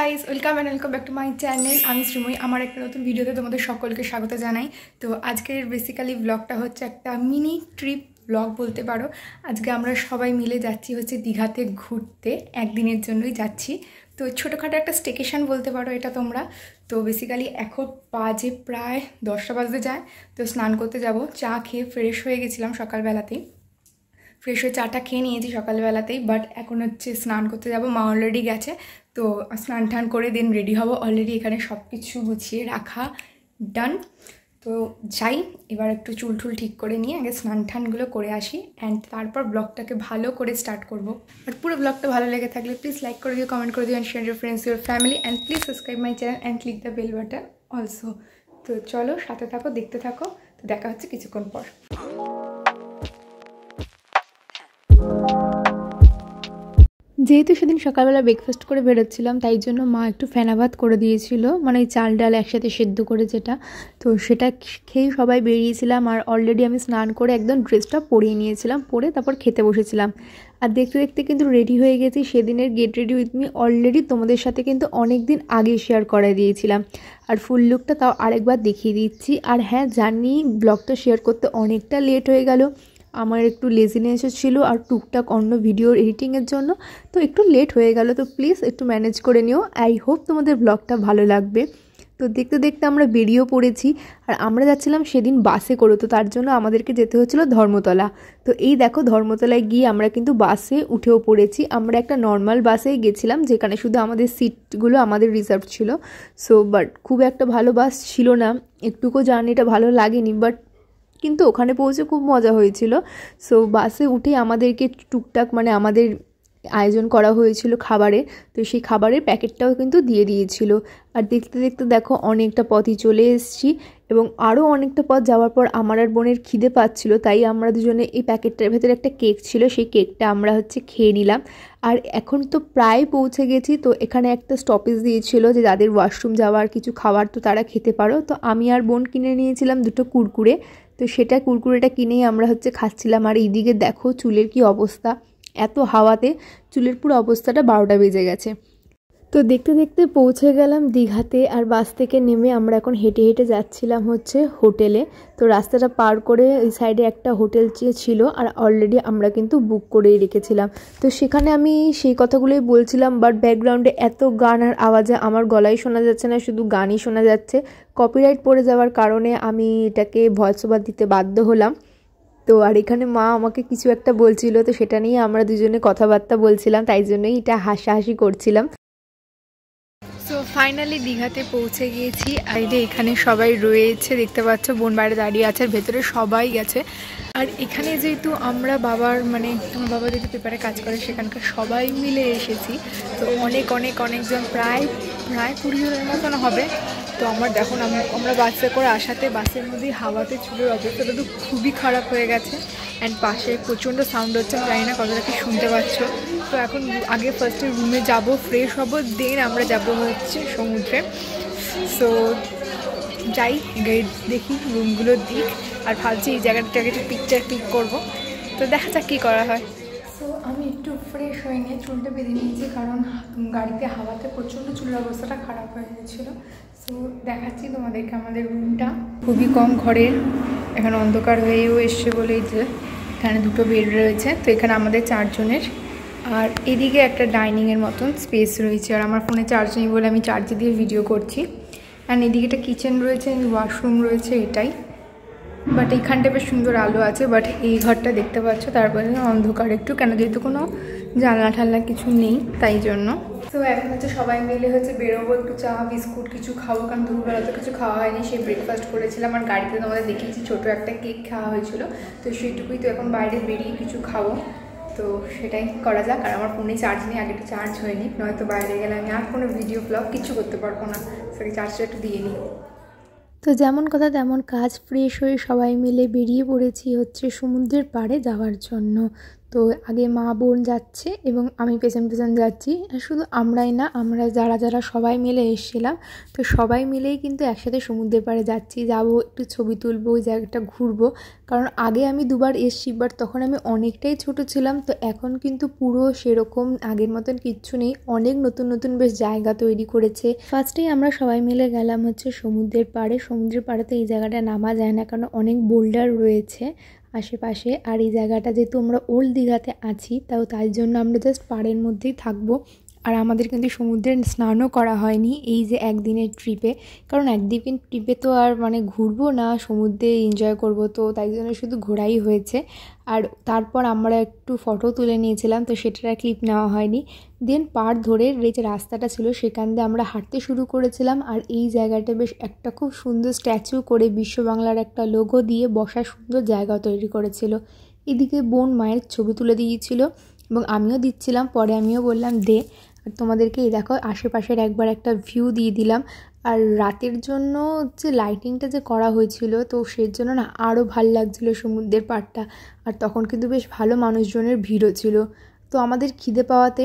Guys, welcome back to my channel. আমি শ্রীময়ী। আমার একটা নতুন ভিডিওতে তোমাদের সকলকে স্বাগত জানাই। তো আজকের বেসিক্যালি ব্লগটা হচ্ছে একটা মিনি ট্রিপ ব্লগ বলতে পারো। আজকে আমরা সবাই মিলে যাচ্ছি হচ্ছে দীঘাতে ঘুরতে, একদিনের জন্যই যাচ্ছি। তো ছোটোখাটো একটা স্টেকেশন বলতে পারো এটা তোমরা। তো বেসিক্যালি এখন বাজে প্রায় 10টা বাজতে যায়। তো স্নান করতে যাব, চা খেয়ে ফ্রেশ হয়ে গেছিলাম সকালবেলাতেই। ফ্রেশ হয়ে চাটা খেয়ে নিয়েছি সকালবেলাতেই, বাট এখন হচ্ছে স্নান করতে যাব। মা অলরেডি গেছে, তো স্নান টান করে দেন রেডি হব। অলরেডি এখানে সব কিছু গুছিয়ে রাখা ডান। তো যাই, এবার একটু চুল টুল ঠিক করে নিয়ে আগে স্নান টানগুলো করে আসি, অ্যান্ড তারপর ব্লগটাকে ভালো করে স্টার্ট করব। আর পুরো ব্লগটা ভালো লেগে থাকলে প্লিজ লাইক করে দিও, কমেন্ট করে দিও, and share your friends, your family, and please subscribe my channel and click the bell button also. তো চলো, সাথে থাকো, দেখতে থাকো। তো দেখা হচ্ছে কিছুক্ষণ পর। যেহেতু সেদিন সকালবেলা ব্রেকফাস্ট করে বেরোচ্ছিলাম, তাই জন্য মা একটু ফেনা ভাত করে দিয়েছিল, মানে এই চাল ডাল একসাথে সেদ্ধ করে যেটা। তো সেটা খেয়ে সবাই বেরিয়েছিলাম। আর অলরেডি আমি স্নান করে একদম ড্রেসটা পরিয়ে নিয়েছিলাম, পরে তারপর খেতে বসেছিলাম। আর দেখতে দেখতে কিন্তু রেডি হয়ে গেছি। সেদিনের get ready with me already তোমাদের সাথে কিন্তু অনেক দিন আগে শেয়ার করে দিয়েছিলাম। আর ফুল লুকটা তাও আরেকবার দেখিয়ে দিচ্ছি। আর হ্যাঁ, জানি ব্লগটা শেয়ার করতে অনেকটা লেট হয়ে গেল। আমার একটু লেজিনেস ছিল আর টুকটাক অন্য ভিডিও এডিটিংয়ের জন্য, তো একটু লেট হয়ে গেল। তো প্লিজ একটু ম্যানেজ করে নিও। আই হোপ তোমাদের ব্লগটা ভালো লাগবে। তো দেখতে দেখতে আমরা বেরিয়েও পড়েছি। আর আমরা যাচ্ছিলাম সেদিন বাসে করে, তো তার জন্য আমাদেরকে যেতে হচ্ছিলো ধর্মতলা। তো এই দেখো, ধর্মতলায় গিয়ে আমরা কিন্তু বাসে উঠেও পড়েছি। আমরা একটা নর্মাল বাসে গেছিলাম, যেখানে শুধু আমাদের সিটগুলো আমাদের রিজার্ভ ছিল। সো বাট খুব একটা ভালো বাস ছিল না, একটুকু জার্নিটা ভালো লাগেনি, বাট কিন্তু ওখানে পৌঁছে খুব মজা হয়েছিল। সো বাসে উঠে আমাদেরকে টুকটাক মানে আমাদের আয়োজন করা হয়েছিল খাবারের, তো সেই খাবারের প্যাকেটটাও কিন্তু দিয়ে দিয়েছিল। আর দেখতে দেখতে দেখো অনেকটা পথই চলে এসেছি, এবং আরও অনেকটা পথ যাওয়ার পর আমার আর বোনের খিদে পাচ্ছিল, তাই আমরা দুজনে এই প্যাকেটটার ভেতরে একটা কেক ছিল, সেই কেকটা আমরা খেয়ে নিলাম। আর এখন তো প্রায় পৌঁছে গেছি। তো এখানে একটা স্টপেজ দিয়েছিল যে যাদের ওয়াশরুম যাওয়ার কিছু খাবার তো তারা খেতে পারো। তো আমি আর বোন কিনে নিয়েছিলাম দুটো কুরকুরে। তো সেটা কুরকুরেটা কিনেই আমরা খাচ্ছিলাম। আর এইদিকে দেখো চুলের কি অবস্থা, এত হাওয়াতে চুলের পুরো অবস্থাটা 12টা বেজে গেছে। তো দেখতে দেখতে পৌঁছে গেলাম দীঘাতে। আর বাস থেকে নেমে আমরা এখন হেঁটে হেঁটে যাচ্ছিলাম হোটেলে। তো রাস্তাটা পার করে এই সাইডে একটা হোটেল ছিল, আর অলরেডি আমরা কিন্তু বুক করেই রেখেছিলাম। তো সেখানে আমি সেই কথাগুলোই বলছিলাম, বাট ব্যাকগ্রাউন্ডে এত গান আর আওয়াজে আমার গলায় শোনা যাচ্ছে না, শুধু গানই শোনা যাচ্ছে। কপিরাইট পড়ে যাওয়ার কারণে আমি এটাকে ভয়েস ওভার দিতে বাধ্য হলাম। তো আর এখানে মা আমাকে কিছু একটা বলছিল, তো সেটা নিয়ে আমরা দুজনে কথাবার্তা বলছিলাম, তাই জন্যই এটা হাসাহাসি করছিলাম। সো ফাইনালি দীঘাতে পৌঁছে গিয়েছি। আর এখানে সবাই রয়েছে, দেখতে পাচ্ছ বোন বাইরে দাঁড়িয়ে আছে, আর ভেতরে সবাই গেছে। আর এখানে যেহেতু আমরা বাবার আমার বাবা যেহেতু পেপারে কাজ করে, সেখানকার সবাই মিলে এসেছি। তো অনেকজন প্রায় 20 জনের মতন হবে। তো আমার দেখুন, আমরা বাসে করে আসাতে বাসের মধ্যে হাওয়াতে চুলের অবস্থাটা তো খুবই খারাপ হয়ে গেছে। অ্যান্ড পাশে প্রচণ্ড সাউন্ড হচ্ছে, আমি জানি না কতটা কি শুনতে পাচ্ছ। তো এখন আগে ফার্স্টে রুমে যাব, ফ্রেশ হব, দেন আমরা যাব সমুদ্রে। সো যাই, দেখি রুমগুলোর দিক। আর ভাবছি এই জায়গাটাকে একটু পিকচার ক্লিক করবো। তো দেখা যাক কী করা হয়। সো আমি একটু ফ্রেশ হয়ে নিয়ে চুলটা বেঁধে নিয়েছি, কারণ গাড়িতে হাওয়াতে প্রচণ্ড চুলের অবস্থাটা খারাপ হয়ে গেছিলো। সো দেখাচ্ছি তোমাদেরকে আমাদের রুমটা। খুবই কম ঘরের, এখানে অন্ধকার হয়েও এসছে বলেই যে এখানে দুটো বেড রয়েছে। তো এখানে আমাদের 4 জনের। আর এদিকে একটা ডাইনিংয়ের মতন স্পেস রয়েছে। আর আমার ফোনে চার্জ নেই বলে আমি চার্জে দিয়ে ভিডিও করছি। অ্যান্ড এদিকে একটা কিচেন রয়েছে, ওয়াশরুম রয়েছে, এটাই। বাট এইখানটা বেশ সুন্দর আলো আছে, বাট এই ঘরটা দেখতে পাচ্ছ তারপরে অন্ধকার একটু, কেন যেহেতু কোনো জানলা ঠাল্লা কিছু নেই, তাই জন্য। তো এখন সবাই মিলে বেরোবো, একটু চা বিস্কুট কিছু খাবো, কারণ দুপুরবেলা তো কিছু খাওয়া হয়নি, সেই ব্রেকফাস্ট করেছিলাম। আর গাড়িতে তোমাদের দেখিয়েছি ছোটো একটা কেক খাওয়া হয়েছিল, তো সেইটুকুই। তো এখন বাইরে বেরিয়ে কিছু খাবো, তো সেটাই করা যাক। আর আমার ফোনে চার্জ নেই, আগে একটু চার্জ হয়নি, নয়তো বাইরে গেলে আমি আর কোনো ভিডিও ব্লগ কিছু করতে পারবো না। সরি, চার্জটা একটু দিয়ে নিই। তো যেমন কথা তেমন কাজ, ফ্রেশ হয়ে সবাই মিলে বেরিয়ে পড়েছি সমুদ্রের পাড়ে যাওয়ার জন্য। তো তো আগে মা বোন যাচ্ছে এবং আমি পেছন পেছন যাচ্ছি। আর শুধু আমরাই না, আমরা যারা যারা সবাই মিলে এসেছিলাম, তো সবাই মিলেই কিন্তু একসাথে সমুদ্রের পাড়ে যাচ্ছি, যাবো একটু ছবি তুলবো, ওই জায়গাটা ঘুরবো। কারণ আগে আমি দুবার এসেছি, বাট তখন আমি অনেকটাই ছোট ছিলাম। তো এখন কিন্তু পুরো সেরকম আগের মতন কিচ্ছু নেই, অনেক নতুন নতুন বেশ জায়গা তৈরি করেছে। ফার্স্টেই আমরা সবাই মিলে গেলাম হচ্ছে সমুদ্রের পাড়ে। সমুদ্রের পাড়ে তো এই জায়গাটা নামা যায় না, কারণ অনেক বোল্ডার রয়েছে আশেপাশে। আর এই জায়গাটা যেহেতু আমরা ওল্ড দীঘাতে আছি, তাই জন্য আমরা জাস্ট পাড়ের মধ্যেই থাকবো। আর আমাদের কিন্তু সমুদ্রে স্নানও করা হয়নি এই যে একদিনের ট্রিপে, কারণ একদিনের ট্রিপে তো আর মানে ঘুরবো না, সমুদ্রে এনজয় করব, তো তাই জন্য শুধু ঘোরাই হয়েছে। আর তারপর আমরা একটু ফটো তুলে নিয়েছিলাম, তো সেটার ক্লিপ নেওয়া হয়নি। দেন পাড় ধরে যে রাস্তাটা ছিল সেখান দিয়ে আমরা হাঁটতে শুরু করেছিলাম। আর এই জায়গাটা বেশ একটা খুব সুন্দর স্ট্যাচু করে বিশ্ব বাংলার একটা লোগো দিয়ে বসার সুন্দর জায়গা তৈরি করেছিল। এদিকে বোন মায়ের ছবি তুলে দিয়েছিল এবং আমিও দিচ্ছিলাম, পরে আমিও বললাম দে। আর তোমাদেরকে এই দেখো আশেপাশের একবার একটা ভিউ দিয়ে দিলাম। আর রাতের জন্য যে লাইটিংটা যে করা হয়েছিল, তো সেই জন্য না আরও ভাল লাগছিলো সমুদ্রের পাড়টা। আর তখন কিন্তু বেশ ভালো মানুষজনের ভিড়ও ছিল। তো আমাদের খিদে পাওয়াতে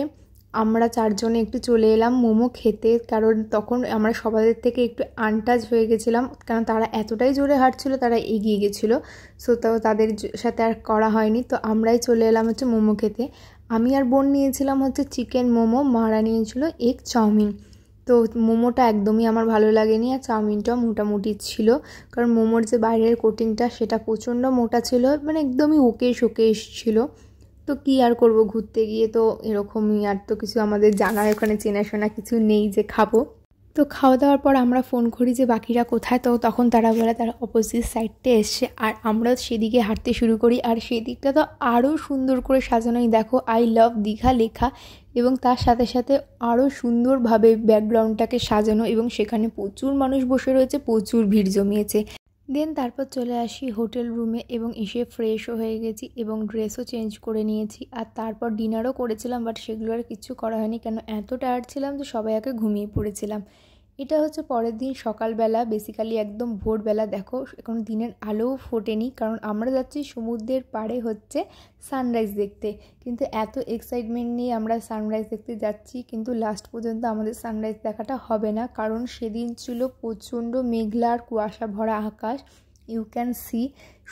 আমরা চারজনে একটু চলে এলাম মোমো খেতে, কারণ তখন আমরা সবাই থেকে একটু আনটাচ হয়ে গেছিলাম, কারণ তারা এতটাই জোরে হাঁটছিল, তারা এগিয়ে গেছিলো। সো তাদের সাথে আর করা হয়নি, তো আমরাই চলে এলাম হচ্ছে মোমো খেতে। আমি আর বোন নিয়েছিলাম হচ্ছে চিকেন মোমো, মারা নিয়েছিল এগ চাউমিন। তো মোমোটা একদমই আমার ভালো লাগেনি, আর চাউমিনটাও মোটামুটি ছিল, কারণ মোমোর যে বাইরের কোটিংটা সেটা প্রচণ্ড মোটা ছিল, মানে একদমই ওকে ছিল। তো কী আর করব, ঘুরতে গিয়ে তো এরকমই, আর তো কিছু আমাদের জানার ওখানে চেনাশোনা কিছু নেই যে খাবো। তো খাওয়া দাওয়ার পর আমরা ফোন করি যে বাকিরা কোথায়, তো তখন তারা বলে তারা অপোজিট সাইডটা এসছে। আর আমরা সেদিকে হাঁটতে শুরু করি, আর সেদিকটা তো আরও সুন্দর করে সাজানোই দেখো আই লাভ দীঘা লেখা, এবং তার সাথে সাথে আরও সুন্দরভাবে ব্যাকগ্রাউন্ডটাকে সাজানো, এবং সেখানে প্রচুর মানুষ বসে রয়েছে, প্রচুর ভিড় জমিয়েছে। দেন তারপর চলে আসি হোটেল রুমে, এবং এসে ফ্রেশও হয়ে গেছি এবং ড্রেসও চেঞ্জ করে নিয়েছি। আর তারপর ডিনারও করেছিলাম, বাট সেগুলো আর কিছু করা হয়নি, কেন এত টায়ার্ড ছিলাম যে সবাই আগে ঘুমিয়ে পড়েছিলাম। এটা হচ্ছে পরের দিন সকালবেলা, বেসিক্যালি একদম ভোরবেলা। দেখো এখন দিনের আলোও ফোটেনি, কারণ আমরা যাচ্ছি সমুদ্রের পাড়ে হচ্ছে সানরাইজ দেখতে। কিন্তু এত এক্সাইটমেন্ট নিয়ে আমরা সানরাইজ দেখতে যাচ্ছি, কিন্তু লাস্ট পর্যন্ত আমাদের সানরাইজ দেখাটা হবে না, কারণ সেদিন ছিল প্রচণ্ড মেঘলা আর কুয়াশা ভরা আকাশ। ইউ ক্যান সি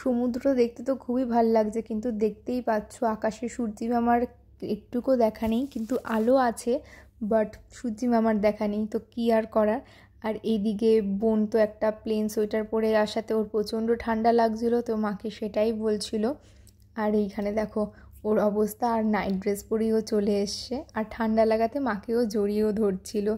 সমুদ্র দেখতে তো খুবই ভালো লাগছে, কিন্তু দেখতেই পাচ্ছ আকাশে সূর্যি মামার একটুকু দেখা নেই, কিন্তু আলো আছে, বাট সূর্যি মামার দেখা নেই, তো কী আর করার। আর এইদিকে বোন তো একটা প্লেন সোয়েটার পরে আসাতে ওর প্রচণ্ড ঠান্ডা লাগছিল, তো মাকে সেটাই বলছিল। আর এইখানে দেখো ওর অবস্থা, আর নাইট ড্রেস পরেও চলে এসছে, আর ঠান্ডা লাগাতে মাকেও জড়িয়েও ধরছিল।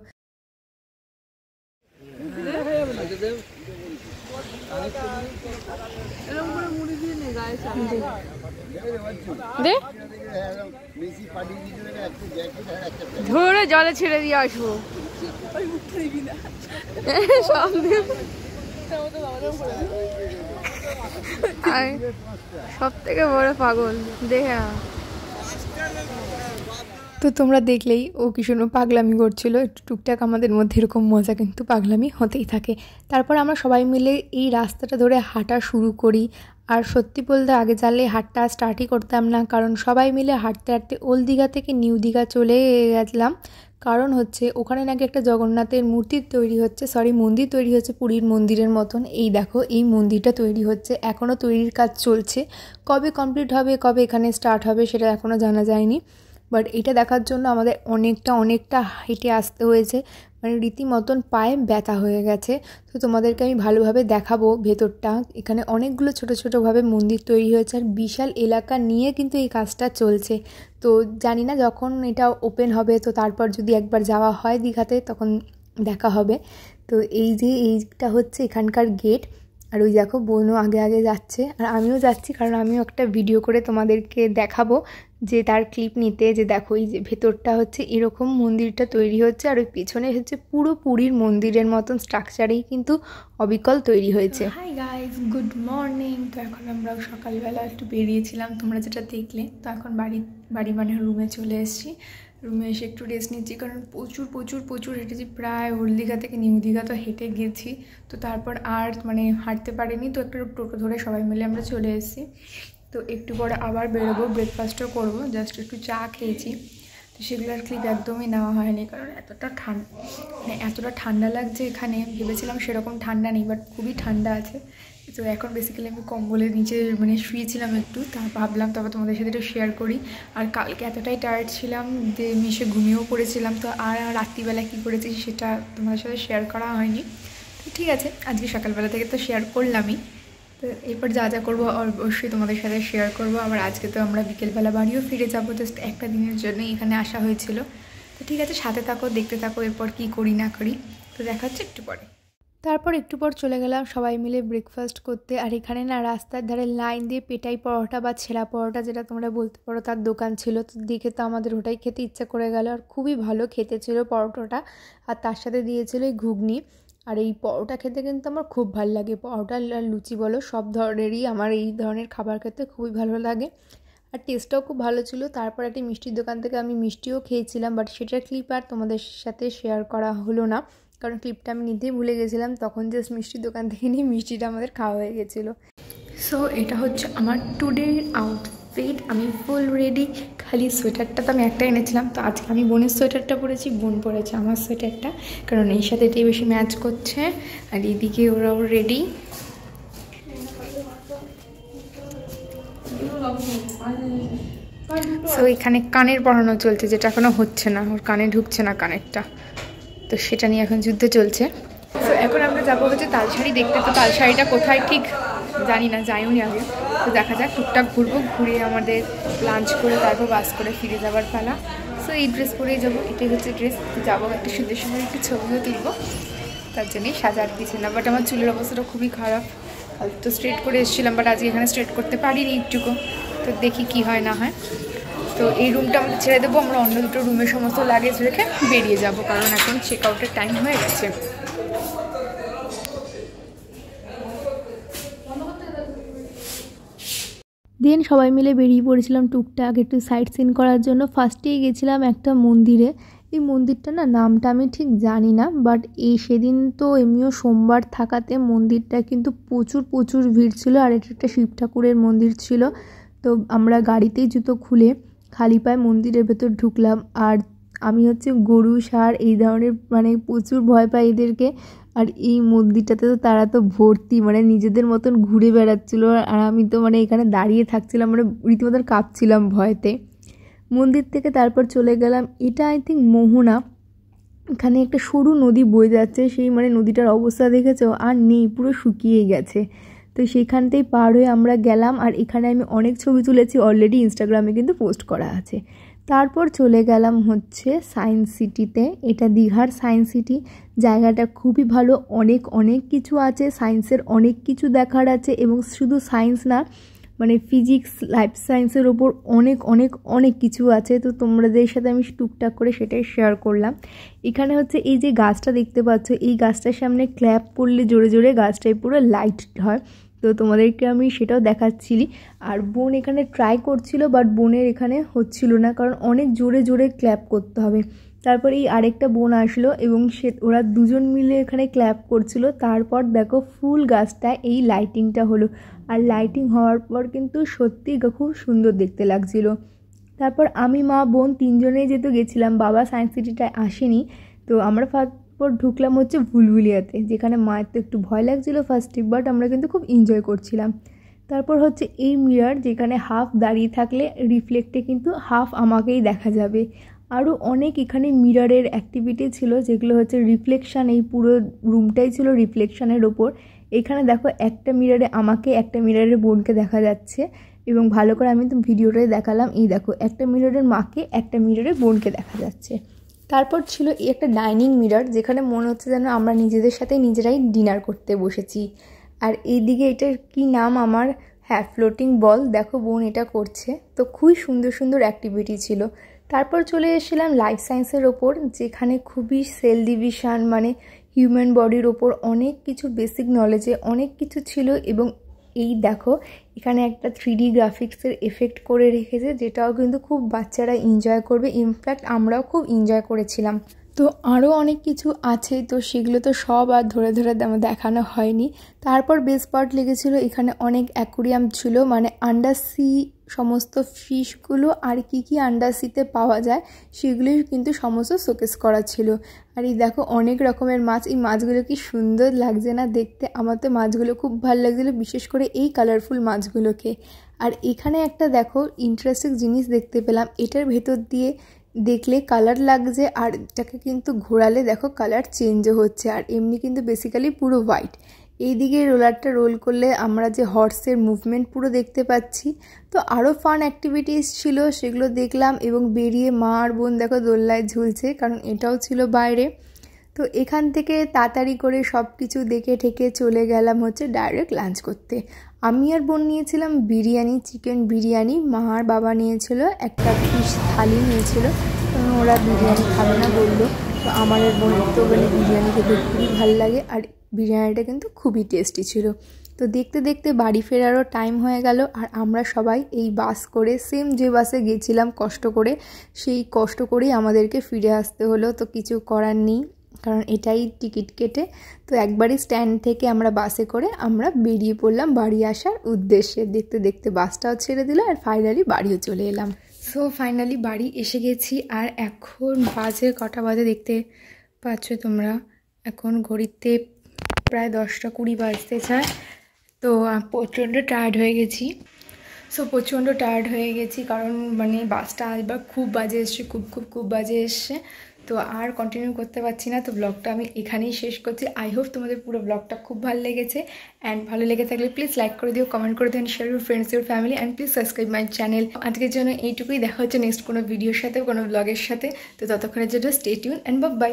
ধরে জলে ছেড়ে দিয়ে আসবো সব থেকে বড় পাগল দেখে না। তো তোমরা দেখলেই ও কি শুনো পাগলামি করছিল, একটু টুকটাক আমাদের মধ্যে এরকম মজা কিন্তু পাগলামি হতেই থাকে। তারপর আমরা সবাই মিলে এই রাস্তাটা ধরে হাঁটা শুরু করি। আর সত্যি বলতে আগে জানলে হাঁটটা স্টার্টই করতাম না, কারণ সবাই মিলে হাঁটতে হাঁটতে ওল্ড দীঘা থেকে নিউ দীঘা চলে গেছিলাম। কারণ হচ্ছে ওখানে নাকি একটা জগন্নাথের মন্দির তৈরি হচ্ছে পুরীর মন্দিরের মতন। এই দেখো এই মন্দিরটা তৈরি হচ্ছে, এখনও তৈরির কাজ চলছে, কবে কমপ্লিট হবে কবে এখানে স্টার্ট হবে সেটা এখনও জানা যায়নি। বাট এটা দেখার জন্য আমাদের অনেকটা হেঁটে আসতে হয়েছে, মানে রীতিমতন পায়ে ব্যথা হয়ে গেছে। তো তোমাদেরকে আমি ভালোভাবে দেখাবো ভেতরটা। এখানে অনেকগুলো ছোটোভাবে মন্দির তৈরি হয়েছে, আর বিশাল এলাকা নিয়ে কিন্তু এই কাজটা চলছে। তো জানি না যখন এটা ওপেন হবে, তো তারপর যদি একবার যাওয়া হয় দীঘাতে তখন দেখা হবে। তো এইটা হচ্ছে এখানকার গেট। আর ওই দেখো বোনও আগে যাচ্ছে, আর আমিও যাচ্ছি, কারণ আমিও একটা ভিডিও করে তোমাদেরকে দেখাবো, যে তার ক্লিপ নিতে, যে দেখো এই যে ভেতরটা হচ্ছে এরকম মন্দিরটা তৈরি হচ্ছে, আর ওই পেছনে হচ্ছে পুরো পুরীর মন্দিরের মতন স্ট্রাকচারেই কিন্তু অবিকল তৈরি হয়েছে। Hi guys, good morning. তো এখন আমরা সকালবেলা একটু বেরিয়েছিলাম, তোমরা যেটা দেখলে। তো এখন বাড়ি মানে রুমে চলে এসেছি। রুমে এসে একটু রেস্ট নিচ্ছি, কারণ প্রচুর হেঁটেছি, প্রায় ওল্ড দীঘা থেকে নিউ দীঘা তো হেঁটে গেছি। তো তারপর আর মানে হাঁটতে পারিনি, তো একটা টোটো ধরে সবাই মিলে আমরা চলে এসেছি। তো একটু পরে আবার বেরোবো, ব্রেকফাস্টও করবো, জাস্ট একটু চা খেয়েছি। তো সেগুলোর ক্লিপ একদমই নেওয়া হয়নি, কারণ এতটা ঠান্ডা লাগছে এখানে। ভেবেছিলাম সেরকম ঠান্ডা নেই, বাট খুবই ঠান্ডা আছে। তো এখন বেসিক্যালি আমি কম্বলের নিচে শুয়েছিলাম একটু, তা ভাবলাম তারপর তোমাদের সাথে একটু শেয়ার করি। আর কালকে এতটাই টায়ার্ড ছিলাম যে মিশে ঘুমিয়েও পড়েছিলাম, তো আর রাত্রিবেলা কী করেছি সেটা তোমাদের সাথে শেয়ার করা হয়নি। তো ঠিক আছে, আজকে সকালবেলা থেকে তো শেয়ার করলামই। তো এরপর যা যা করবো অবশ্যই তোমাদের সাথে শেয়ার করবো। আবার আজকে তো আমরা বিকেলবেলা বাড়িও ফিরে যাবো, জাস্ট একটা দিনের জন্যই এখানে আসা হয়েছিল। তো ঠিক আছে, সাথে থাকো, দেখতে থাকো এরপর কি করি না করি। তো দেখা হচ্ছে একটু পরে। তারপর একটু পর চলে গেলাম সবাই মিলে ব্রেকফাস্ট করতে। আর এখানে না রাস্তার ধারে লাইন দিয়ে পেটাই পরোটা বা ছেঁড়া পরোটা যেটা তোমরা বলতে পারো, তার দোকান ছিল। তো দেখে তো আমাদের ওটাই খেতে ইচ্ছা করে গেল। আর খুবই ভালো খেতে ছিল পরোটাটা, আর তার সাথে দিয়েছিল এই ঘুগনি। আর এই পরোটা খেতে কিন্তু আমার খুব ভালো লাগে, পরোটা আর লুচি বলো, সব ধরনেরই আমার এই ধরনের খাবার খেতে খুবই ভালো লাগে। আর টেস্টটাও খুব ভালো ছিল। তারপর একটি মিষ্টির দোকান থেকে আমি মিষ্টিও খেয়েছিলাম, বাট সেটার ক্লিপ আর তোমাদের সাথে শেয়ার করা হলো না, কারণ ক্লিপটা আমি নিতেই ভুলে গেছিলাম। তখন জাস্ট মিষ্টির দোকান থেকে নিয়ে মিষ্টিটা আমাদের খাওয়া হয়ে গেছিলো। সো এটা হচ্ছে আমার টুডের আউটফিট। আমি ফুল রেডি, খালি সোয়েটারটা তো আমি একটা এনেছিলাম। তো আজকে আমি বোনের সোয়েটারটা পরেছি, বোন পরেছে আমার সোয়েটারটা, কারণ এই সাথে এটাই বেশি ম্যাচ করছে। আর এদিকে ওরাও রেডি। সো এখানে কানের পরানো চলছে, যেটা এখনো হচ্ছে না, ওর কানে ঢুকছে না কানেরটা, তো সেটা নিয়ে এখন যুদ্ধ চলছে। তো এখন আমরা যাবো হচ্ছে তালশাড়ি দেখতে। তো তালশাড়িটা কোথায় ঠিক জানি না, যাইও নি আগে। তো দেখা যাক, টুকটাক ঘুরবো, ঘুরে আমাদের লাঞ্চ করে তারপর বাস করে ফিরে যাওয়ার পালা। সো এই ড্রেস পরেই যাবো, এটাই হচ্ছে ড্রেস। যাবো একটু সুন্দর সুন্দর একটু ছবিও তুলবো, তার জন্যই সাজার কিছু না। বাট আমার চুলের অবস্থাটা খুবই খারাপ, তো স্ট্রেট করে এসেছিলাম, বাট আজকে এখানে স্ট্রেট করতে পারিনি একটুকু। তো দেখি কি হয় না হয়। তো এই রুমটা আমরা ছেড়ে দেবো, আমরা অন্য দুটো রুমের সমস্ত লাগেজ রেখে বেরিয়ে যাব, কারণ এখন চেক আউটের টাইম হয়ে গেছে। দেন সবাই মিলে বেরিয়ে পড়েছিলাম টুকটাক একটু সাইট সিন করার জন্য। ফার্স্টেই গেছিলাম একটা মন্দিরে। এই মন্দিরটা না নামটা আমি ঠিক জানি না, বাট সেদিন তো এমনিও সোমবার থাকাতে মন্দিরটা কিন্তু প্রচুর ভিড় ছিল। আর এটা একটা শিব ঠাকুরের মন্দির ছিল। তো আমরা গাড়িতেই জুতো খুলে খালি পায়ে মন্দিরের ভেতর ঢুকলাম। আর আমি হচ্ছে গরু ষাঁড় এই ধরনের প্রচুর ভয় পাই এদেরকে। আর এই মন্দিরটাতে তো তারা তো ভর্তি, নিজেদের মতন ঘুরে বেড়াচ্ছিলো। আর আমি তো এখানে দাঁড়িয়ে থাকছিলাম, রীতিমতন কাঁপছিলাম ভয়তে। মন্দির থেকে তারপর চলে গেলাম, এটা আই থিঙ্ক মোহনা। এখানে একটা সরু নদী বয়ে যাচ্ছে, সেই নদীটার অবস্থা দেখেছো, আর নেই, পুরো শুকিয়ে গেছে। তো সেইখানতেই পার হয়ে আমরা গেলাম। আর এখানে আমি অনেক ছবি তুলেছি, অলরেডি ইনস্টাগ্রামে কিন্তু পোস্ট করা আছে। তারপর চলে গেলাম হচ্ছে সায়েন্স সিটিতে। এটা দীঘার সায়েন্স সিটি। জায়গাটা খুবই ভালো, অনেক কিছু আছে, সায়েন্সের অনেক কিছু দেখার আছে। এবং শুধু সায়েন্স না, ফিজিক্স, লাইফ সায়েন্সের ওপর অনেক কিছু আছে। তো তোমাদের সাথে আমি টুকটাক করে সেটাই শেয়ার করলাম। এখানে হচ্ছে এই যে গাছটা দেখতে পাচ্ছ, এই গাছটার সামনে ক্ল্যাপ করলে জোরে জোরে গাছটায় পুরো লাইট হয়। তো তোমাদেরকে আমি সেটাও দেখাচ্ছিলি। আর বোন এখানে ট্রাই করছিল, বাট বোনের এখানে হচ্ছিল না, কারণ অনেক জোরে জোরে ক্ল্যাপ করতে হবে। তারপর এই আরেকটা বোন আসলো এবং ওরা দুজন মিলে এখানে ক্ল্যাপ করছিল। তারপর দেখো ফুল গাছটা এই লাইটিংটা হলো। আর লাইটিং হওয়ার পর কিন্তু সত্যি খুব সুন্দর দেখতে লাগছিল। তারপর আমি, মা, বোন তিনজনেই যেহেতু গেছিলাম, বাবা সায়েন্স সিটিটায় আসেনি। তো আমরা তারপর ঢুকলাম হচ্ছে ভুলভুলিয়াতে, যেখানে মায়ের তো একটু ভয় লাগছিল ফার্স্টে, বাট আমরা কিন্তু খুব এনজয় করছিলাম। তারপর হচ্ছে এই মিরর, যেখানে হাফ দাঁড়িয়ে থাকলে রিফ্লেক্টে কিন্তু হাফ আমাকেই দেখা যাবে। আরও অনেক এখানে মিররের অ্যাক্টিভিটি ছিল, যেগুলো হচ্ছে রিফ্লেকশান। এই পুরো রুমটাই ছিল রিফ্লেকশানের ওপর। এখানে দেখো একটা মিররে আমাকে, একটা মিররে বোনকে দেখা যাচ্ছে। এবং ভালো করে আমি তো ভিডিওটাই দেখালাম, এই দেখো একটা মিররের মাকে, একটা মিররে বোনকে দেখা যাচ্ছে। তারপর ছিল এই একটা ডাইনিং মিরর, যেখানে মনে হচ্ছে যেন আমরা নিজেদের সাথে নিজেরাই ডিনার করতে বসেছি। আর এইদিকে এটার কি নাম আমার, হ্যাঁ, ফ্লোটিং বল, দেখো বোন এটা করছে। তো খুবই সুন্দর অ্যাক্টিভিটি ছিল। তারপর চলে এসেছিলাম লাইফ সায়েন্সের ওপর, যেখানে খুবই সেল ডিভিশন, হিউম্যান বডির ওপর অনেক কিছু বেসিক নলেজে অনেক কিছু ছিল। এবং এই দেখো এখানে একটা 3D গ্রাফিক্সের এফেক্ট করে রেখেছে, যেটাও কিন্তু খুব বাচ্চারা এনজয় করবে। ইনফ্যাক্ট আমরাও খুব এনজয় করেছিলাম। তো আরও অনেক কিছু আছে, তো সেগুলো তো সব আর ধরে ধরে দেখানো হয়নি। তারপর বেস্ট পার্ট লেগেছিলো এখানে অনেক অ্যাকোরিয়াম ছিল, মানে আন্ডার সি সমস্ত ফিশগুলো আর কি আন্ডার সিতে পাওয়া যায় সেগুলোই কিন্তু সমস্ত শোকেস করা ছিল। আর এই দেখো অনেক রকমের মাছ, এই মাছগুলো কি সুন্দর লাগছে না দেখতে, আমার তো মাছগুলো খুব ভালো লাগছিলো, বিশেষ করে এই কালারফুল মাছগুলোকে। আর এখানে একটা দেখো ইন্টারেস্টিং জিনিস দেখতে পেলাম, এটার ভেতর দিয়ে দেখলে কালার লাগছে আর এটাকে কিন্তু ঘোরালে দেখো কালার চেঞ্জও হচ্ছে, আর এমনি কিন্তু বেসিক্যালি পুরো হোয়াইট। এইদিকে রোলারটা রোল করলে আমরা যে হর্সের মুভমেন্ট পুরো দেখতে পাচ্ছি। তো আরও ফান অ্যাক্টিভিটিস ছিল, সেগুলো দেখলাম এবং বেরিয়ে মা আর বোন দেখো দোলনায় ঝুলছে, কারণ এটাও ছিল বাইরে। তো এখান থেকে তাড়াতাড়ি করে সব কিছু দেখে ঠেকে চলে গেলাম হচ্ছে ডাইরেক্ট লাঞ্চ করতে। আমি আর বোন নিয়েছিলাম বিরিয়ানি, চিকেন বিরিয়ানি, মা আর বাবা নিয়েছিল একটা ফিশ থালি নিয়েছিল, কারণ ওরা বিরিয়ানি খাবে না বললো। তো আমার আর বোনের তো মানে বিরিয়ানি খেতে খুবই ভালো লাগে, আর বিরিয়ানিটা কিন্তু খুবই টেস্টি ছিল। তো দেখতে দেখতে বাড়ি ফেরারও টাইম হয়ে গেল, আর আমরা সবাই এই বাস করে সেম যে বাসে গেছিলাম কষ্ট করে, সেই কষ্ট করেই আমাদেরকে ফিরে আসতে হলো। তো কিছু করার নেই, কারণ এটাই টিকিট কেটে। তো একবারই স্ট্যান্ড থেকে আমরা বাসে করে আমরা বেরিয়ে পড়লাম বাড়ি আসার উদ্দেশ্যে। দেখতে দেখতে বাসটাও ছেড়ে দিল আর ফাইনালি বাড়িও চলে এলাম। সো ফাইনালি বাড়ি এসে গেছি, আর এখন বাজে কটা বাজে দেখতে পাচ্ছ তোমরা, এখন ঘড়িতে প্রায় 10:20 বাজতে চায়। তো প্রচণ্ড টায়ার্ড হয়ে গেছি, প্রচণ্ড টায়ার্ড হয়ে গেছি, কারণ মানে বাসটা একবার খুব বাজে এসছে, খুব বাজে এসছে। তো আর কন্টিনিউ করতে পারছি না, তো ব্লগটা আমি এখানেই শেষ করছি। আই হোপ তোমাদের পুরো ব্লগটা খুব ভালো লেগেছে, অ্যান্ড ভালো লেগে থাকলে প্লিজ লাইক করে দিও, কমেন্ট করে দিও, share your friends your family, and please subscribe my channel. আজকের জন্য এইটুকুই, দেখা হচ্ছে নেক্সট কোনো ভিডিওর সাথে, কোনো ব্লগের সাথে। তো ততক্ষণের জন্য স্টে টিউন অ্যান্ড বাই।